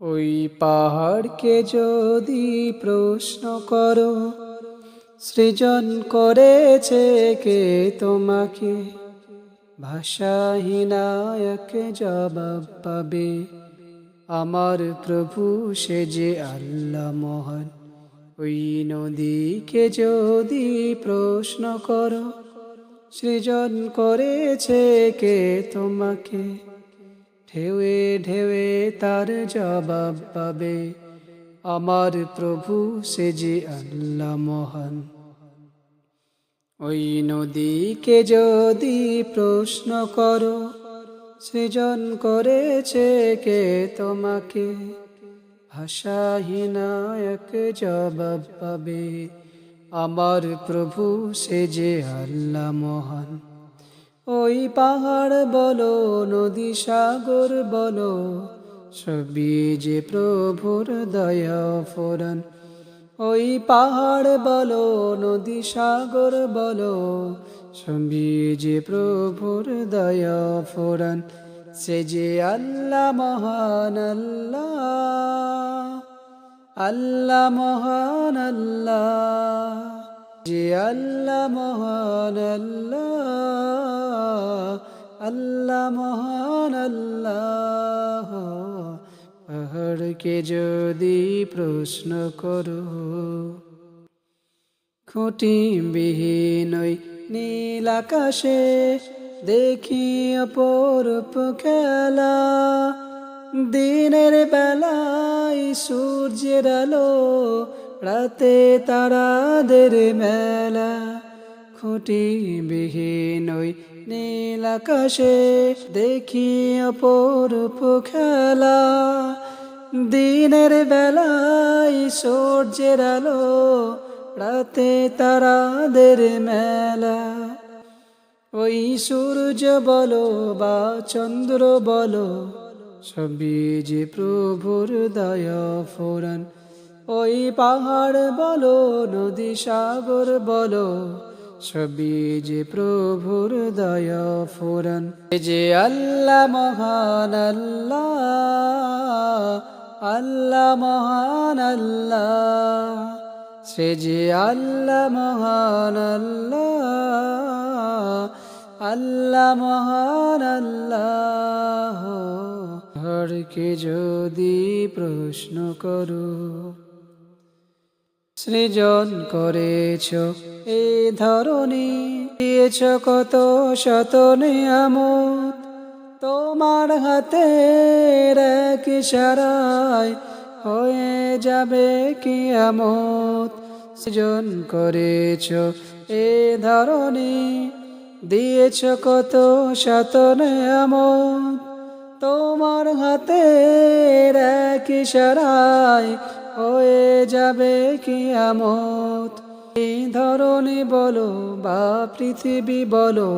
ওই পাহাড়কে যদি প্রশ্ন করো, সৃজন করেছে কে তোমাকে? ভাষাহীনায়ক জবাব পাবে, আমার প্রভু সে যে আল্লাহ মহান। ওই নদীকে যদি প্রশ্ন করো, সৃজন করেছে কে তোমাকে? ঢেউে ঢেউে তার জবাব পাবে, আমার প্রভু সে যে আল্লাহ মহান। ওই নদীকে যদি প্রশ্ন করো, সৃজন করেছে কে তোমাকে? ভাষাহীনায়ক জবাব পাবে, আমার প্রভু সে যে আল্লাহ মহান। ওই পাহাড় বলো, নদী সাগর বলো, সবই যে প্রভুর দয়া ফোরান। ওই পাহাড় বলো, নদী সাগর বলো, সবই যে প্রভুর দয়া ফোরান। সে যে আল্লাহ মহান আল্লাহ, আল্লাহ মহান আল্লাহ, যে আল্লাহ মহান আল্লাহ, আল্লাহ মহান আল্লাহ। পাহাড়কে যদি প্রশ্ন করো, খুঁটিবিহীন ওই নীল আকাশে দেখি অপরূপ খেলা। দিনের বেলায় সূর্যের আলো, রাতে তারাদের মেলা। খুঁটিবিহীন ওই নীল আকাশে দেখি অপরূপ খেলা। দিনের বেলায় সূর্যের আলো, রাতে তারাদের মেলা। ওই সূর্য বলো বা চন্দ্র বলো, সবই যে প্রভুর দয়া ফোরান। ওই পাহাড় বলো, নদী সাগর বলো, সবই যে প্রভুর দয়া ফোরান। যে আল্লাহ মহান আল্লাহ, আল্লাহ মহান আল্লাহ, সে যে আল্লাহ মহান আল্লাহ, আল্লাহ মহান আল্লাহ। পাহাড়কে যদি প্রশ্ন করো, সৃজন করেছ এই ধরনী, দিয়েছ কত শত নিয়ামত। তোমার হাতের এক ইশারায় হয়ে যাবে কিয়ামত। সৃজন করেছ এই ধরনী, দিয়েছ কত শত নিয়ামত। তোমার হাতের এক ইশারায় হয়ে যাবে কিয়ামত। এই ধরনী বলো বা পৃথিবী বলো,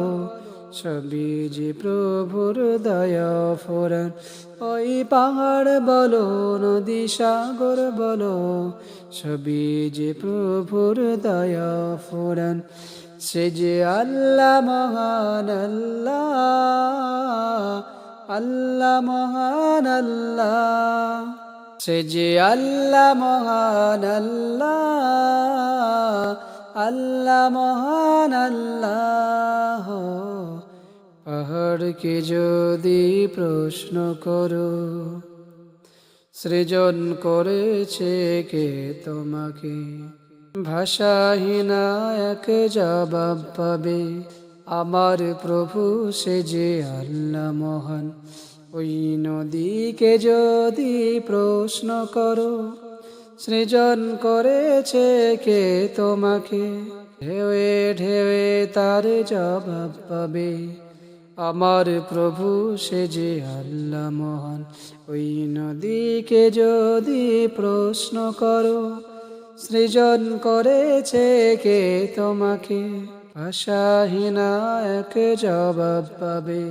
সবই যে প্রভুর দয়া ফোরান। ওই পাহাড় বলো, নদী সাগর বলো, সবই যে প্রভুর দয়া ফোরান। সে যে আল্লাহ মহান আল্লাহ, আল্লাহ মহান আল্লাহ, সে যে আল্লাহ মহান আল্লাহ, আল্লাহ মহান আল্লাহ। পাহাড়কে যদি প্রশ্ন করো, সৃজন করেছে কে তোমাকে? ভাষাহীনায়ক জবাব পাবে, আমার প্রভু সে যে আল্লাহ মহান। ওই নদীকে যদি প্রশ্ন করো, সৃজন করেছে কে তোমাকে? ঢেউে ঢেউে তার জবাব পাবে, আমার প্রভু সে যে আল্লাহ মহান। ওই নদীকে যদি প্রশ্ন করো, সৃজন করেছে কে তোমাকে? ভাষাহীনায়ক জবাব পাবে,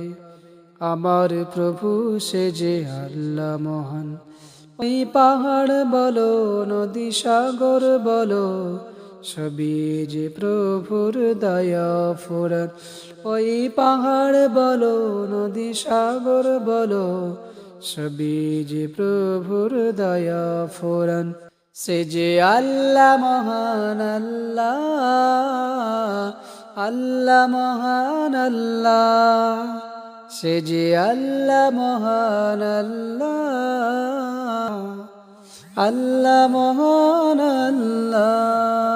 আমার প্রভু সে যে আল্লাহ মহান। ওই পাহাড় বলো, নদী সাগর বলো, সবই যে প্রভুর দয়া ফোরান। ওই পাহাড় বলো, নদী সাগর বলো, সবই যে প্রভুর দয়া ফোরান। সে যে আল্লাহ মহান আল্লাহ, আল্লাহ মহান আল্লাহ, সে যে আল্লাহ মহান আল্লাহ, আল্লাহ মহান আল্লাহ।